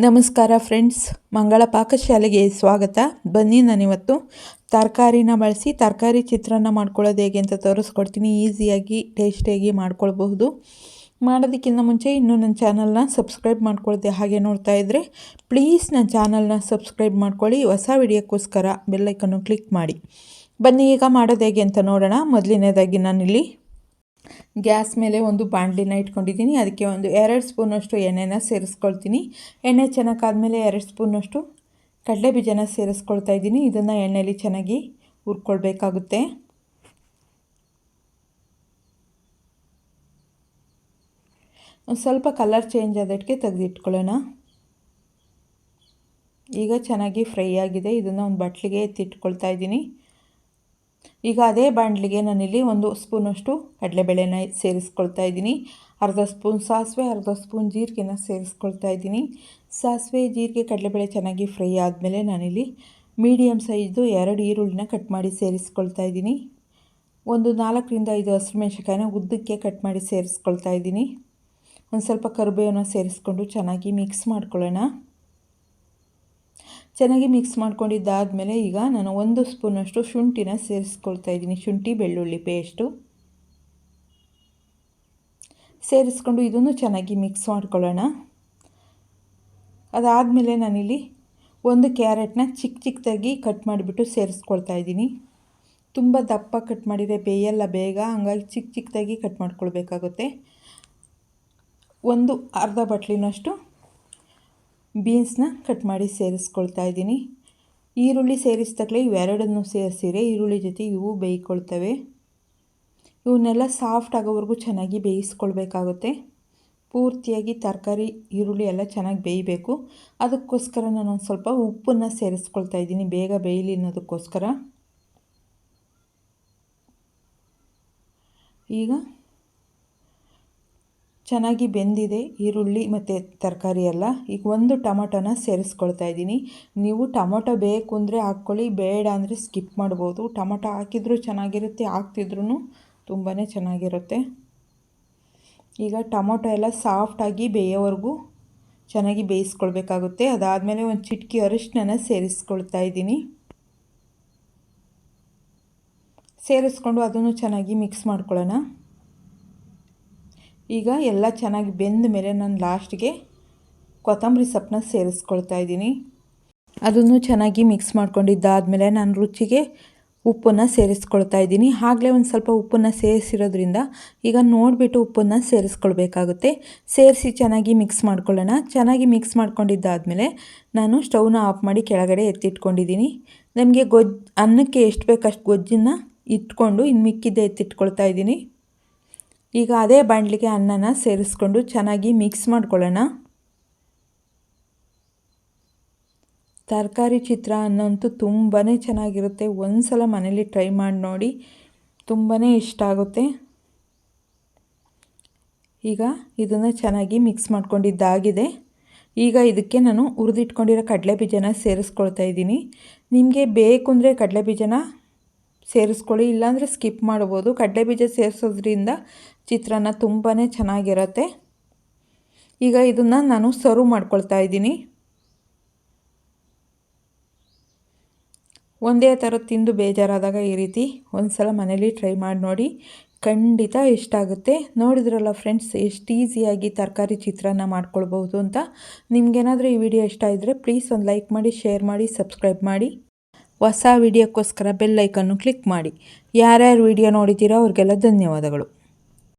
ನಮಸ್ಕಾರ ಫ್ರೆಂಡ್ಸ್, ಮಂಗಳ ಪಾಕಶಾಲೆಗೆ ಸ್ವಾಗತ. ಬನ್ನಿ, ನಾನಿವತ್ತು ತರಕಾರಿನ ಬಳಸಿ ತರಕಾರಿ ಚಿತ್ರಾನ್ನ ಮಾಡ್ಕೊಳ್ಳೋದು ಹೇಗೆ ಅಂತ ತೋರಿಸ್ಕೊಡ್ತೀನಿ. ಈಸಿಯಾಗಿ ಟೇಸ್ಟಿಯಾಗಿ ಮಾಡ್ಕೊಳ್ಬಹುದು. ಮಾಡೋದಕ್ಕಿಂತ ಮುಂಚೆ ಇನ್ನೂ ನನ್ನ ಚಾನಲ್ನ ಸಬ್ಸ್ಕ್ರೈಬ್ ಮಾಡ್ಕೊಳ್ದೆ ಹಾಗೆ ನೋಡ್ತಾ ಇದ್ದರೆ ಪ್ಲೀಸ್ ನನ್ನ ಚಾನಲ್ನ ಸಬ್ಸ್ಕ್ರೈಬ್ ಮಾಡ್ಕೊಳ್ಳಿ. ಹೊಸ ವಿಡಿಯೋಕ್ಕೋಸ್ಕರ ಬೆಲ್ಲೈಕನ್ನು ಕ್ಲಿಕ್ ಮಾಡಿ. ಬನ್ನಿ, ಈಗ ಮಾಡೋದು ಹೇಗೆ ಅಂತ ನೋಡೋಣ. ಮೊದಲನೇದಾಗಿ ನಾನಿಲ್ಲಿ ಗ್ಯಾಸ್ ಮೇಲೆ ಒಂದು ಬಾಣಲಿನ ಇಟ್ಕೊಂಡಿದ್ದೀನಿ. ಅದಕ್ಕೆ ಒಂದು 2 ಸ್ಪೂನಷ್ಟು ಎಣ್ಣೆನ ಸೇರಿಸ್ಕೊಳ್ತೀನಿ. ಎಣ್ಣೆ ಚೆನ್ನಾಗಾದ್ಮೇಲೆ 2 ಸ್ಪೂನಷ್ಟು ಕಡಲೆ ಬೀಜನ ಸೇರಿಸ್ಕೊಳ್ತಾ ಇದ್ದೀನಿ. ಇದನ್ನು ಎಣ್ಣೆಯಲ್ಲಿ ಚೆನ್ನಾಗಿ ಹುರ್ಕೊಳ್ಬೇಕಾಗುತ್ತೆ. ಒಂದು ಸ್ವಲ್ಪ ಕಲರ್ ಚೇಂಜ್ ಆದಕ್ಕೆ ತೆಗೆದಿಟ್ಕೊಳ್ಳೋಣ. ಈಗ ಚೆನ್ನಾಗಿ ಫ್ರೈ ಆಗಿದೆ. ಇದನ್ನು ಒಂದು ಬಟ್ಲಿಗೆ ಎತ್ತಿಟ್ಕೊಳ್ತಾ ಇದ್ದೀನಿ. ಈಗ ಅದೇ ಬಾಣಲಿಗೆ ನಾನಿಲ್ಲಿ 1 ಸ್ಪೂನಷ್ಟು ಕಡಲೆಬೇಳೆನ ಸೇರಿಸ್ಕೊಳ್ತಾ ಇದ್ದೀನಿ. ಅರ್ಧ ಸ್ಪೂನ್ ಸಾಸಿವೆ, ಅರ್ಧ ಸ್ಪೂನ್ ಜೀರಿಗೆನ ಸೇರಿಸ್ಕೊಳ್ತಾ ಇದ್ದೀನಿ. ಸಾಸಿವೆ, ಜೀರಿಗೆ, ಕಡಲೆಬೇಳೆ ಚೆನ್ನಾಗಿ ಫ್ರೈ ಆದಮೇಲೆ ನಾನಿಲ್ಲಿ ಮೀಡಿಯಮ್ ಸೈಜ್ದು 2 ಈರುಳ್ಳಿನ ಕಟ್ ಮಾಡಿ ಸೇರಿಸ್ಕೊಳ್ತಾ ಇದ್ದೀನಿ. ಒಂದು 4ರಿಂದ 5 ಹಸಿಮೆಣಸಿನಕಾಯಿನ ಉದ್ದಕ್ಕೆ ಕಟ್ ಮಾಡಿ ಸೇರಿಸ್ಕೊಳ್ತಾ ಇದ್ದೀನಿ. ಒಂದು ಸ್ವಲ್ಪ ಕರಿಬೇವನ್ನ ಸೇರಿಸ್ಕೊಂಡು ಚೆನ್ನಾಗಿ ಮಿಕ್ಸ್ ಮಾಡ್ಕೊಳ್ಳೋಣ. ಚೆನ್ನಾಗಿ ಮಿಕ್ಸ್ ಮಾಡ್ಕೊಂಡಿದ್ದಾದಮೇಲೆ ಈಗ ನಾನು 1 ಸ್ಪೂನಷ್ಟು ಶುಂಠಿನ ಸೇರಿಸ್ಕೊಳ್ತಾ ಇದ್ದೀನಿ. ಶುಂಠಿ ಬೆಳ್ಳುಳ್ಳಿ ಪೇಸ್ಟು ಸೇರಿಸ್ಕೊಂಡು ಇದನ್ನು ಚೆನ್ನಾಗಿ ಮಿಕ್ಸ್ ಮಾಡ್ಕೊಳ್ಳೋಣ. ಅದಾದಮೇಲೆ ನಾನಿಲ್ಲಿ 1 ಕ್ಯಾರೆಟ್ನ ಚಿಕ್ಕದಾಗಿ ಕಟ್ ಮಾಡಿಬಿಟ್ಟು ಸೇರಿಸ್ಕೊಳ್ತಾ ಇದ್ದೀನಿ. ತುಂಬ ದಪ್ಪ ಕಟ್ ಮಾಡಿದರೆ ಬೇಯಲ್ಲ ಬೇಗ, ಹಂಗಾಗಿ ಚಿಕ್ಕದಾಗಿ ಕಟ್ ಮಾಡ್ಕೊಳ್ಬೇಕಾಗುತ್ತೆ. ಒಂದು ಅರ್ಧ ಬಟ್ಲಿನಷ್ಟು ಬೀನ್ಸ್ನ ಕಟ್ ಮಾಡಿ ಸೇರಿಸ್ಕೊಳ್ತಾ ಇದ್ದೀನಿ. ಈರುಳ್ಳಿ ಸೇರಿಸಿದಾಗಲೇ ಇವೆರಡನ್ನು ಸೇರಿಸಿರೆ ಈರುಳ್ಳಿ ಜೊತೆ ಇವು ಬೇಯ್ಕೊಳ್ತವೆ. ಇವನ್ನೆಲ್ಲ ಸಾಫ್ಟ್ ಆಗೋವರೆಗೂ ಚೆನ್ನಾಗಿ ಬೇಯಿಸ್ಕೊಳ್ಬೇಕಾಗುತ್ತೆ. ಪೂರ್ತಿಯಾಗಿ ತರಕಾರಿ ಈರುಳ್ಳಿ ಎಲ್ಲ ಚೆನ್ನಾಗಿ ಬೇಯಬೇಕು. ಅದಕ್ಕೋಸ್ಕರ ನಾನು ಒಂದು ಸ್ವಲ್ಪ ಉಪ್ಪನ್ನು ಸೇರಿಸ್ಕೊಳ್ತಾ ಇದ್ದೀನಿ, ಬೇಗ ಬೇಯಲಿ ಅನ್ನೋದಕ್ಕೋಸ್ಕರ. ಈಗ ಚೆನ್ನಾಗಿ ಬೆಂದಿದೆ ಈರುಳ್ಳಿ ಮತ್ತು ತರಕಾರಿ ಎಲ್ಲ. ಈಗ 1 ಟೊಮಟೊನ ಸೇರಿಸ್ಕೊಳ್ತಾ ಇದ್ದೀನಿ. ನೀವು ಟೊಮೊಟೊ ಬೇಕು ಅಂದರೆ ಹಾಕ್ಕೊಳ್ಳಿ, ಬೇಡ ಅಂದರೆ ಸ್ಕಿಪ್ ಮಾಡ್ಬೋದು. ಟೊಮೊಟೊ ಹಾಕಿದ್ರೂ ಚೆನ್ನಾಗಿರುತ್ತೆ, ಹಾಕ್ತಿದ್ರೂ ತುಂಬಾ ಚೆನ್ನಾಗಿರುತ್ತೆ. ಈಗ ಟೊಮೊಟೊ ಎಲ್ಲ ಸಾಫ್ಟಾಗಿ ಬೇಯೋವರೆಗೂ ಚೆನ್ನಾಗಿ ಬೇಯಿಸ್ಕೊಳ್ಬೇಕಾಗುತ್ತೆ. ಅದಾದಮೇಲೆ ಒಂದು ಚಿಟಿಕೆ ಅರಿಶಿನ ಸೇರಿಸ್ಕೊಳ್ತಾ ಇದ್ದೀನಿ. ಸೇರಿಸ್ಕೊಂಡು ಅದನ್ನು ಚೆನ್ನಾಗಿ ಮಿಕ್ಸ್ ಮಾಡ್ಕೊಳ್ಳೋಣ. ಈಗ ಎಲ್ಲ ಚೆನ್ನಾಗಿ ಬೆಂದ ಮೇಲೆ ನಾನು ಲಾಸ್ಟಿಗೆ ಕೊತ್ತಂಬರಿ ಸೊಪ್ಪನ್ನ ಸೇರಿಸ್ಕೊಳ್ತಾ ಇದ್ದೀನಿ. ಅದನ್ನು ಚೆನ್ನಾಗಿ ಮಿಕ್ಸ್ ಮಾಡ್ಕೊಂಡಿದ್ದಾದಮೇಲೆ ನಾನು ರುಚಿಗೆ ಉಪ್ಪನ್ನು ಸೇರಿಸ್ಕೊಳ್ತಾ ಇದ್ದೀನಿ. ಆಗಲೇ ಒಂದು ಸ್ವಲ್ಪ ಉಪ್ಪನ್ನು ಸೇರಿಸಿರೋದ್ರಿಂದ ಈಗ ನೋಡಿಬಿಟ್ಟು ಉಪ್ಪನ್ನು ಸೇರಿಸ್ಕೊಳ್ಬೇಕಾಗುತ್ತೆ. ಸೇರಿಸಿ ಚೆನ್ನಾಗಿ ಮಿಕ್ಸ್ ಮಾಡ್ಕೊಳ್ಳೋಣ. ಚೆನ್ನಾಗಿ ಮಿಕ್ಸ್ ಮಾಡ್ಕೊಂಡಿದ್ದಾದಮೇಲೆ ನಾನು ಸ್ಟವ್ನ ಆಫ್ ಮಾಡಿ ಕೆಳಗಡೆ ಎತ್ತಿಟ್ಕೊಂಡಿದ್ದೀನಿ. ನಮಗೆ ಅನ್ನಕ್ಕೆ ಎಷ್ಟು ಬೇಕು ಅಷ್ಟು ಗೊಜ್ಜನ್ನು ಇಟ್ಕೊಂಡು ಇನ್ನು ಮಿಕ್ಕಿದ್ದೆ ಎತ್ತಿಟ್ಕೊಳ್ತಾ ಇದ್ದೀನಿ. ಈಗ ಅದೇ ಬಾಣಲಿಗೆ ಅನ್ನನ ಸೇರಿಸ್ಕೊಂಡು ಚೆನ್ನಾಗಿ ಮಿಕ್ಸ್ ಮಾಡ್ಕೊಳ್ಳೋಣ. ತರಕಾರಿ ಚಿತ್ರಾನ್ನ ಅಂತೂ ತುಂಬಾ ಚೆನ್ನಾಗಿರುತ್ತೆ. ಒಂದು ಸಲ ಮನೇಲಿ ಟ್ರೈ ಮಾಡಿ ನೋಡಿ, ತುಂಬಾ ಇಷ್ಟ ಆಗುತ್ತೆ. ಈಗ ಇದನ್ನು ಚೆನ್ನಾಗಿ ಮಿಕ್ಸ್ ಮಾಡ್ಕೊಂಡಿದ್ದಾಗಿದೆ. ಈಗ ಇದಕ್ಕೆ ನಾನು ಹುರಿದಿಟ್ಕೊಂಡಿರೋ ಕಡಲೆ ಬೀಜನ ಸೇರಿಸ್ಕೊಳ್ತಾ ಇದ್ದೀನಿ. ನಿಮಗೆ ಬೇಕು ಅಂದರೆ ಕಡಲೆ ಬೀಜನ ಸೇರಿಸ್ಕೊಳ್ಳಿ, ಇಲ್ಲಾಂದರೆ ಸ್ಕಿಪ್ ಮಾಡ್ಬೋದು. ಕಡಲೆ ಬೀಜ ಸೇರಿಸೋದ್ರಿಂದ ಚಿತ್ರಾನ್ನ ತುಂಬಾ ಚೆನ್ನಾಗಿರುತ್ತೆ. ಈಗ ಇದನ್ನು ನಾನು ಸರ್ವ್ ಮಾಡ್ಕೊಳ್ತಾ ಇದ್ದೀನಿ. ಒಂದೇ ಥರ ತಿಂದು ಬೇಜಾರಾದಾಗ ಈ ರೀತಿ ಒಂದು ಸಲ ಮನೇಲಿ ಟ್ರೈ ಮಾಡಿ ನೋಡಿ, ಖಂಡಿತ ಇಷ್ಟ ಆಗುತ್ತೆ. ನೋಡಿದ್ರಲ್ಲ ಫ್ರೆಂಡ್ಸ್, ಎಷ್ಟು ಈಸಿಯಾಗಿ ತರಕಾರಿ ಚಿತ್ರಾನ್ನ ಮಾಡ್ಕೊಳ್ಬಹುದು ಅಂತ. ನಿಮ್ಗೇನಾದರೂ ಈ ವಿಡಿಯೋ ಇಷ್ಟ ಇದ್ದರೆ ಪ್ಲೀಸ್ ಒಂದು ಲೈಕ್ ಮಾಡಿ, ಶೇರ್ ಮಾಡಿ, ಸಬ್ಸ್ಕ್ರೈಬ್ ಮಾಡಿ. ಹೊಸ ವಿಡಿಯೋಕ್ಕೋಸ್ಕರ ಬೆಲ್ ಐಕನ್ನು ಕ್ಲಿಕ್ ಮಾಡಿ. ಯಾರ್ಯಾರು ವಿಡಿಯೋ ನೋಡಿದ್ದೀರೋ ಅವ್ರಿಗೆಲ್ಲ ಧನ್ಯವಾದಗಳು.